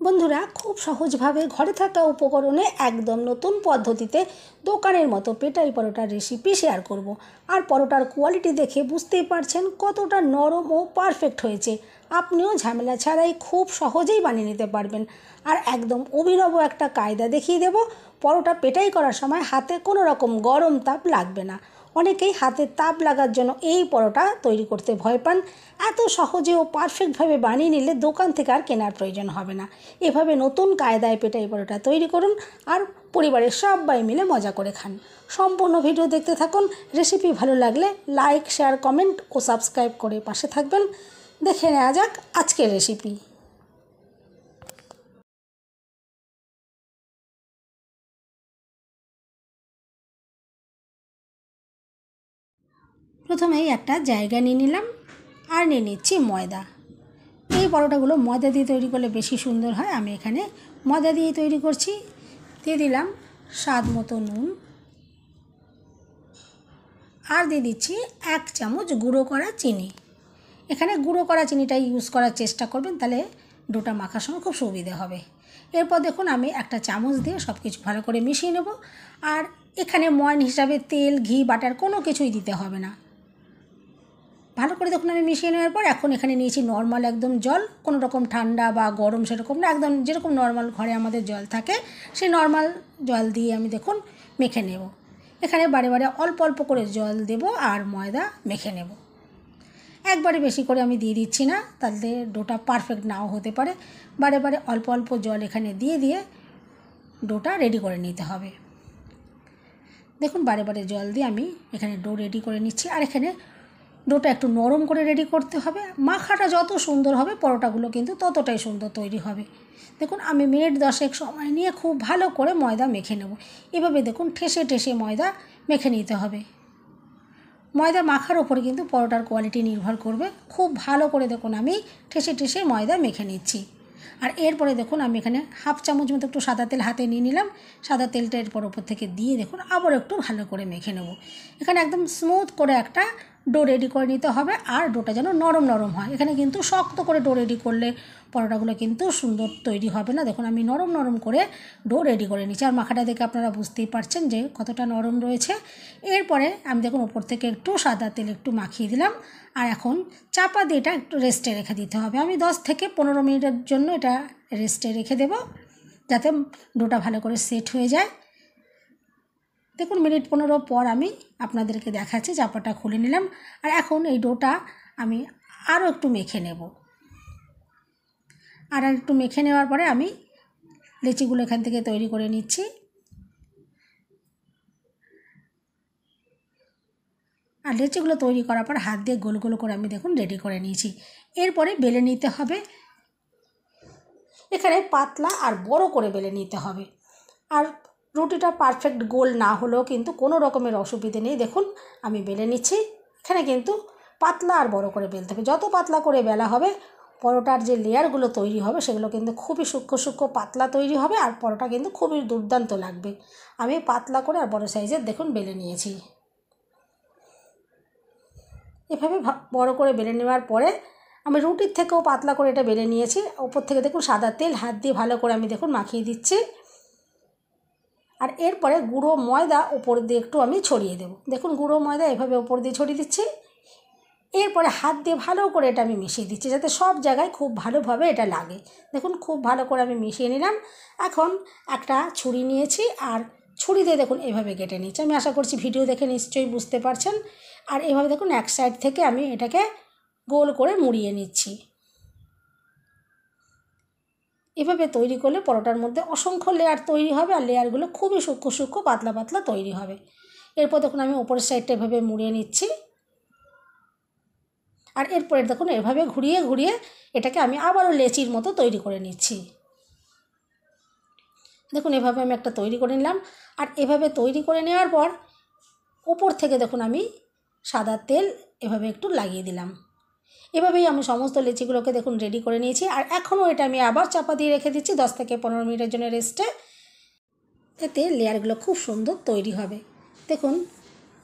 বন্ধুরা খুব সহজভাবে ঘরে থাকা উপকরণে একদম নতুন পদ্ধতিতে দোকানের মতো পেটাই পরোটার রেসিপি শেয়ার করব। আর পরোটার কোয়ালিটি দেখে বুঝতেই পারছেন কতটা নরম ও পারফেক্ট হয়েছে। আপনিও ঝামেলা ছাড়াই খুব সহজেই বানিয়ে নিতে পারবেন। আর একদম অভিনব একটা কায়দা দেখিয়ে দেব। পরোটা পেটাই করার সময় হাতে কোনো রকম গরম তাপ লাগবে না। অনেকেই হাতে তাপ লাগার জন্য এই পরোটা তৈরি করতে ভয় পান। এত সহজে ও পারফেক্টভাবে বানিয়ে নিলে দোকান থেকে আর কেনার প্রয়োজন হবে না। এভাবে নতুন কায়দায় পেটাই পরোটা তৈরি করুন আর পরিবারের সবাই মিলে মজা করে খান। সম্পূর্ণ ভিডিও দেখতে থাকুন। রেসিপি ভালো লাগলে লাইক, শেয়ার, কমেন্ট ও সাবস্ক্রাইব করে পাশে থাকবেন। দেখে নেওয়া যাক আজকের রেসিপি। প্রথমেই একটা জায়গা নিয়ে নিলাম আর নিয়ে নিচ্ছি ময়দা। এই পরোটাগুলো ময়দা দিয়ে তৈরি করলে বেশি সুন্দর হয়। আমি এখানে ময়দা দিয়ে তৈরি করছি। দিয়ে দিলাম স্বাদ মতো নুন আর দিয়ে দিচ্ছি 1 চামচ গুঁড়ো করা চিনি। এখানে গুঁড়ো করা চিনিটাই ইউজ করার চেষ্টা করবেন, তাহলে ডোটা মাখার সময় খুব সুবিধে হবে। এরপর দেখুন আমি একটা চামচ দিয়ে সব কিছু ভালো করে মিশিয়ে নেব। আর এখানে ময়ান হিসাবে তেল, ঘি, বাটার কোনো কিছুই দিতে হবে না। ভালো করে দেখুন আমি মিশিয়ে নেওয়ার পর এখন এখানে নিয়েছি নর্মাল একদম জল, কোনো রকম ঠান্ডা বা গরম সেরকম না, একদম যেরকম নর্মাল ঘরে আমাদের জল থাকে সেই নর্মাল জল দিয়ে আমি দেখুন মেখে নেব। এখানে বারে বারে অল্প অল্প করে জল দেব আর ময়দা মেখে নেব। একবারে বেশি করে আমি দিয়ে দিচ্ছি না, তাহলে ডোটা পারফেক্ট নাও হতে পারে। বারে বারে অল্প অল্প জল এখানে দিয়ে দিয়ে ডোটা রেডি করে নিতে হবে। দেখুন বারে বারে জল দিয়ে আমি এখানে ডো রেডি করে নিচ্ছি। আর এখানে ডোটা একটু নরম করে রেডি করতে হবে। মাখাটা যত সুন্দর হবে পরোটাগুলো কিন্তু ততটাই সুন্দর তৈরি হবে। দেখুন আমি মিনিট 10 সময় নিয়ে খুব ভালো করে ময়দা মেখে নেব। এভাবে দেখুন ঠেসে ঠেসে ময়দা মেখে নিতে হবে। ময়দা মাখার ওপরে কিন্তু পরোটার কোয়ালিটি নির্ভর করবে। খুব ভালো করে দেখুন আমি ঠেসে ঠেসে ময়দা মেখে নিচ্ছি। আর এরপরে দেখুন আমি এখানে 1/2 চামচ মতো একটু সাদা তেল হাতে নিয়ে নিলাম। সাদা তেলটা এরপর ওপর থেকে দিয়ে দেখুন আবার একটু ভালো করে মেখে নেব। এখানে একদম স্মুথ করে একটা ডো রেডি করে নিতে হবে। আর ডোটা যেন নরম নরম হয়। এখানে কিন্তু শক্ত করে ডো রেডি করলে পরোটাগুলো কিন্তু সুন্দর তৈরি হবে না। দেখুন আমি নরম নরম করে ডো রেডি করে নিচ্ছি। আর মাখাটা দেখে আপনারা বুঝতেই পারছেন যে কতটা নরম রয়েছে। এরপরে আমি দেখুন ওপর থেকে একটু সাদা তেল একটু মাখিয়ে দিলাম। আর এখন চাপা দিয়ে এটা একটু রেস্টে রেখে দিতে হবে। আমি 10 থেকে 15 মিনিটের জন্য এটা রেস্টে রেখে দেব, যাতে ডোটা ভালো করে সেট হয়ে যায়। দেখুন মিনিট 15 পর আমি আপনাদেরকে দেখাচ্ছি। চাপাটা খুলে নিলাম। আর এখন এই ডোটা আমি আরও একটু মেখে নেব। আর একটু মেখে নেওয়ার পরে আমি লেচিগুলো এখান থেকে তৈরি করে নিচ্ছি। আর লেচিগুলো তৈরি করার পর হাত দিয়ে গোল গোল করে আমি দেখুন রেডি করে নিয়েছি। এরপরে বেলে নিতে হবে। এখানে পাতলা আর বড় করে বেলে নিতে হবে। আর রুটিটা পারফেক্ট গোল না হলেও কিন্তু কোনো রকমের অসুবিধে নেই। দেখুন আমি বেলে নিচ্ছি। এখানে কিন্তু পাতলা আর বড় করে বেলতে হবে। যত পাতলা করে বেলা হবে পরোটার যে লেয়ারগুলো তৈরি হবে সেগুলো কিন্তু খুবই সূক্ষ্ম সূক্ষ্ম পাতলা তৈরি হবে। আর পরোটা কিন্তু খুবই দুর্দান্ত লাগবে। আমি পাতলা করে আর বড় সাইজের দেখুন বেলে নিয়েছি। এভাবে বড় করে বেলে নেওয়ার পরে আমি রুটির থেকেও পাতলা করে এটা বেলে নিয়েছি। ওপর থেকে দেখুন সাদা তেল হাত দিয়ে ভালো করে আমি দেখুন মাখিয়ে দিচ্ছি। আর এরপরে গুঁড়ো ময়দা ওপর দিয়ে একটু আমি ছড়িয়ে দেব। দেখুন গুঁড়ো ময়দা এভাবে ওপর দিয়ে ছড়িয়ে দিচ্ছি। এরপরে হাত দিয়ে ভালো করে এটা আমি মিশিয়ে দিচ্ছি, যাতে সব জায়গায় খুব ভালোভাবে এটা লাগে। দেখুন খুব ভালো করে আমি মিশিয়ে নিলাম। এখন একটা ছুরি নিয়েছি আর ছুরি দিয়ে দেখুন এভাবে কেটে নিচ্ছি। আমি আশা করছি ভিডিও দেখে নিশ্চয়ই বুঝতে পারছেন। আর এভাবে দেখুন এক সাইড থেকে আমি এটাকে গোল করে মুড়িয়ে নিচ্ছি। এভাবে তৈরি করলে পরোটার মধ্যে অসংখ্য লেয়ার তৈরি হবে। আর লেয়ারগুলো খুবই সূক্ষ্ম সূক্ষ্ম পাতলা পাতলা তৈরি হবে। এরপর দেখুন আমি ওপরের সাইডটা এভাবে মুড়িয়ে নিচ্ছি। আর এরপরে দেখুন এভাবে ঘুরিয়ে ঘুরিয়ে এটাকে আমি আবারও লেচির মতো তৈরি করে নিচ্ছি। দেখুন এভাবে আমি একটা তৈরি করে নিলাম। আর এভাবে তৈরি করে নেওয়ার পর উপর থেকে দেখুন আমি সাদা তেল এভাবে একটু লাগিয়ে দিলাম। এভাবেই আমি সমস্ত লেচিগুলোকে দেখুন রেডি করে নিয়েছি। আর এখনও এটা আমি আবার চাপা দিয়ে রেখে দিচ্ছি 10 থেকে 15 মিনিটের জন্য রেস্টে। এতে লেয়ারগুলো খুব সুন্দর তৈরি হবে। দেখুন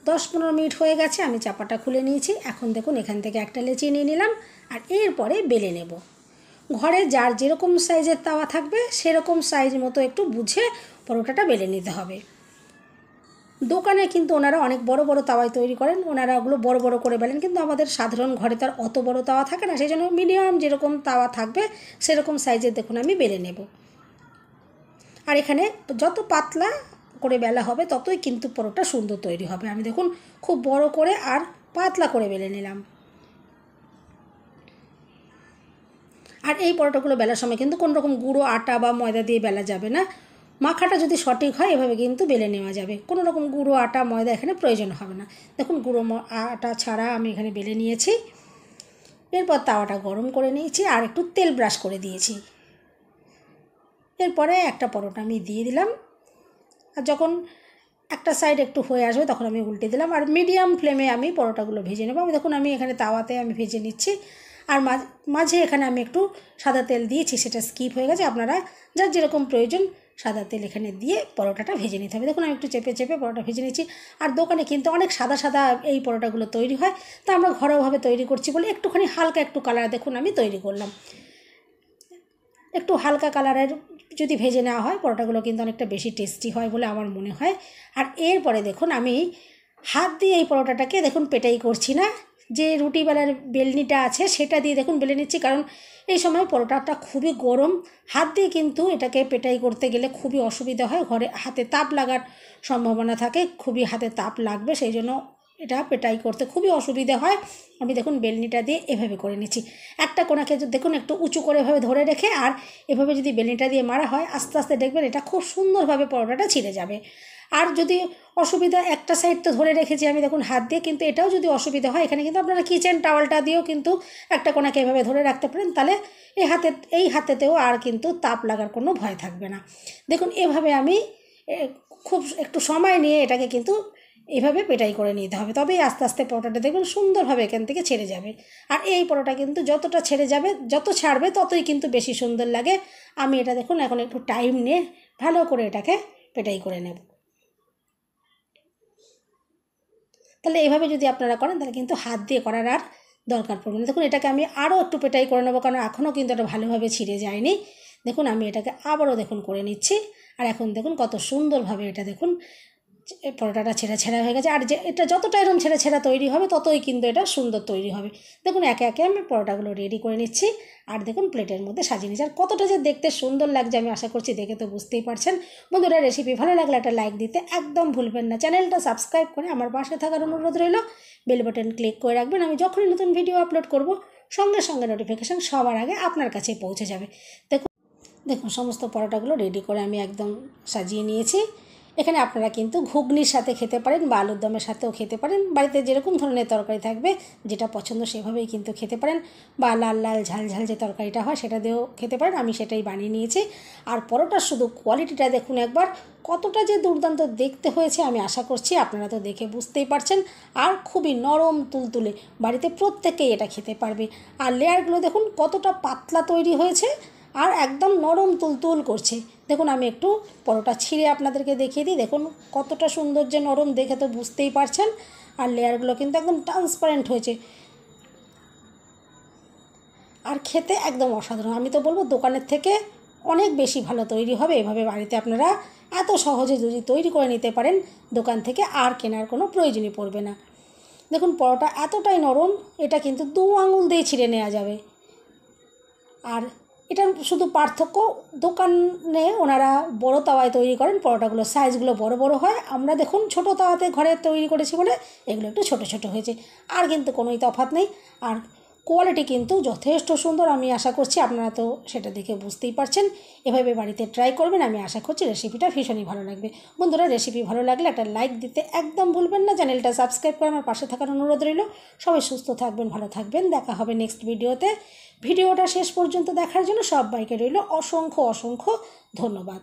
10-15 মিনিট হয়ে গেছে, আমি চাপাটা খুলে নিয়েছি। এখন দেখুন এখান থেকে একটা লেচি নিয়ে নিলাম আর এরপরে বেলে নেব। ঘরে যার যেরকম সাইজের তাওয়া থাকবে সেরকম সাইজ মতো একটু বুঝে পরোটাটা বেলে নিতে হবে। দোকানে কিন্তু ওনারা অনেক বড় বড় তাওয়ায় তৈরি করেন, ওনারা ওগুলো বড় বড় করে বেলেন, কিন্তু আমাদের সাধারণ ঘরে তার অত বড় তাওয়া থাকে না, সেই জন্য মিডিয়াম যেরকম তাওয়া থাকবে সেরকম সাইজের দেখুন আমি বেলে নেব। আর এখানে যত পাতলা করে বেলা হবে ততই কিন্তু পরোটা সুন্দর তৈরি হবে। আমি দেখুন খুব বড় করে আর পাতলা করে বেলে নিলাম। আর এই পরোটাগুলো বেলার সময় কিন্তু কোনো রকম গুঁড়ো আটা বা ময়দা দিয়ে বেলা যাবে না, মাখাটা যদি সঠিক হয় এভাবে কিন্তু বেলে নেওয়া যাবে, কোনো রকম গুঁড়ো আটা ময়দা এখানে প্রয়োজন হবে না। দেখুন গুঁড়ো আটা ছাড়া আমি এখানে বেলে নিয়েছি। এরপর তাওয়াটা গরম করে নিয়েছি আর একটু তেল ব্রাশ করে দিয়েছি। এরপরে একটা পরোটা আমি দিয়ে দিলাম, আর যখন একটা সাইড একটু হয়ে আসবে তখন আমি উল্টে দিলাম, আর মিডিয়াম ফ্লেমে আমি পরোটাগুলো ভেজে নেব। দেখুন আমি এখানে তাওয়াতে আমি ভেজে নিচ্ছি, আর মাঝে এখানে আমি একটু সাদা তেল দিয়েছি, সেটা স্কিপ হয়ে গেছে। আপনারা যার যেরকম প্রয়োজন সাদা তেল এখানে দিয়ে পরোটাটা ভেজে নিতে হবে। দেখুন আমি একটু চেপে চেপে পরোটা ভেজে নিচ্ছি। আর দোকানে কিন্তু অনেক সাদা সাদা এই পরোটাগুলো তৈরি হয়, তা আমরা ঘরোয়াভাবে তৈরি করছি বলে একটুখানি হালকা একটু কালার দেখুন আমি তৈরি করলাম। একটু হালকা কালারের যদি ভেজে নেওয়া হয় পরোটাগুলো কিন্তু অনেকটা বেশি টেস্টি হয় বলে আমার মনে হয়। আর এরপরে দেখুন আমি হাত দিয়ে এই পরোটাটাকে দেখুন পেটাই করছি না, যে রুটি বেলার বেলনিটা আছে সেটা দিয়ে দেখুন বেলে নিচ্ছি, কারণ এই সময় পরোটাটা খুবই গরম, হাত দিয়ে কিন্তু এটাকে পেটাই করতে গেলে খুবই অসুবিধা হয়, ঘরে হাতে তাপ লাগার সম্ভাবনা থাকে, খুবই হাতে তাপ লাগবে, সেই জন্য এটা পেটাই করতে খুবই অসুবিধা হয়। আমি দেখুন বেলনিটা দিয়ে এভাবে করে নিচ্ছি। একটা কোণাকে দেখুন একটু উঁচু করে এভাবে ধরে রেখে আর এভাবে যদি বেলনিটা দিয়ে মারা হয় আস্তে আস্তে দেখবেন এটা খুব সুন্দরভাবে পরোটাটা ছিঁড়ে যাবে। আর যদি অসুবিধা, একটা সাইড তো ধরে রেখেছি আমি দেখুন হাত দিয়ে, কিন্তু এটাও যদি অসুবিধা হয় এখানে কিন্তু আপনারা কিচেন টাওয়ালটা দিয়েও কিন্তু একটা কোণাকে এভাবে ধরে রাখতে পারেন, তাহলে এই হাতেতেও আর কিন্তু তাপ লাগার কোনো ভয় থাকবে না। দেখুন এভাবে আমি খুব একটু সময় নিয়ে এটাকে কিন্তু এভাবে পেটাই করে নিতে হবে, তবেই আস্তে আস্তে পরোটাটা দেখুন সুন্দরভাবে এখান থেকে ছেড়ে যাবে। আর এই পরোটা কিন্তু যতটা ছেড়ে যাবে, যত ছাড়বে ততই কিন্তু বেশি সুন্দর লাগে। আমি এটা দেখুন এখন একটু টাইম নিয়ে ভালো করে এটাকে পেটাই করে নেব। তাহলে এইভাবে যদি আপনারা করেন তাহলে কিন্তু হাত দিয়ে করার আর দরকার পড়বে না। দেখুন এটাকে আমি আরও একটু পেটাই করে নেবো, কারণ এখনও কিন্তু এটা ভালোভাবে ছিঁড়ে যায়নি। দেখুন আমি এটাকে আবারও দেখুন করে নিচ্ছি, আর এখন দেখুন কত সুন্দরভাবে এটা দেখুন পরোটাটা ছেঁড়া ছেঁড়া হয়ে গেছে। আর যে এটা যতটা এরকম ছেঁড়া ছেঁড়া তৈরি হবে ততই কিন্তু এটা সুন্দর তৈরি হবে। দেখুন একে একে আমি পরোটাগুলো রেডি করে নিচ্ছি, আর দেখুন প্লেটের মধ্যে সাজিয়ে নিচ্ছি। আর কতটা যে দেখতে সুন্দর লাগছে আমি আশা করছি দেখে তো বুঝতেই পারছেন। বন্ধুরা রেসিপি ভালো লাগলে একটা লাইক দিতে একদম ভুলবেন না, চ্যানেলটা সাবস্ক্রাইব করে আমার পাশে থাকার অনুরোধ রইল, বেল বাটন ক্লিক করে রাখবেন, আমি যখনই নতুন ভিডিও আপলোড করব সঙ্গে সঙ্গে নোটিফিকেশান সবার আগে আপনার কাছে পৌঁছে যাবে। দেখুন সমস্ত পরোটাগুলো রেডি করে আমি একদম সাজিয়ে নিয়েছি। এখানে আপনারা কিন্তু ঘুগনির সাথে খেতে পারেন বা আলুর দমের সাথেও খেতে পারেন, বাড়িতে যেরকম ধরনের তরকারি থাকবে যেটা পছন্দ সেভাবেই কিন্তু খেতে পারেন, বা লাল লাল ঝাল ঝাল যে তরকারিটা হয় সেটা দিয়েও খেতে পারেন, আমি সেটাই বানিয়ে নিয়েছি। আর পরোটার শুধু কোয়ালিটিটা দেখুন একবার, কতটা যে দুর্দান্ত দেখতে হয়েছে আমি আশা করছি আপনারা তো দেখে বুঝতেই পারছেন। আর খুবই নরম তুলতুলে, বাড়িতে প্রত্যেকেই এটা খেতে পারবে। আর লেয়ারগুলো দেখুন কতটা পাতলা তৈরি হয়েছে আর একদম নরম তুলতুল করছে। দেখুন আমি একটু পরোটা ছিঁড়ে আপনাদেরকে দেখিয়ে দিই, দেখুন কতটা সুন্দর যে নরম, দেখে তো বুঝতেই পারছেন। আর লেয়ারগুলো কিন্তু একদম ট্রান্সপারেন্ট হয়েছে, আর খেতে একদম অসাধারণ। আমি তো বলবো দোকানের থেকে অনেক বেশি ভালো তৈরি হবে। এভাবে বাড়িতে আপনারা এত সহজে যদি তৈরি করে নিতে পারেন দোকান থেকে আর কেনার কোনো প্রয়োজনই পড়বে না। দেখুন পরোটা এতটাই নরম, এটা কিন্তু 2 আঙুল দিয়ে ছিঁড়ে নেওয়া যাবে। আর এটা শুধু পার্থক্য, দোকানে ওনারা বড় তাওয়ায় তৈরি করেন, পরোটাগুলো সাইজগুলো বড় বড় হয়, আমরা দেখুন ছোট তাওয়াতে ঘরে তৈরি করেছি বলে এগুলো একটু ছোট ছোট হয়েছে, আর কিন্তু কোনোই তফাৎ নেই। আর কোয়ালিটি কিন্তু যথেষ্ট সুন্দর, আমি আশা করছি আপনারা তো সেটা দেখে বুঝতেই পারছেন। এভাবে বাড়িতে ট্রাই করবেন, আমি আশা করছি রেসিপিটা ভীষণই ভালো লাগবে। বন্ধুরা রেসিপি ভালো লাগলে একটা লাইক দিতে একদম ভুলবেন না, চ্যানেলটা সাবস্ক্রাইব করে আমার পাশে থাকার অনুরোধ রইল। সবাই সুস্থ থাকবেন, ভালো থাকবেন, দেখা হবে নেক্সট ভিডিওতে। ভিডিওটা শেষ পর্যন্ত দেখার জন্য সবাইকে রইল অসংখ্য অসংখ্য ধন্যবাদ।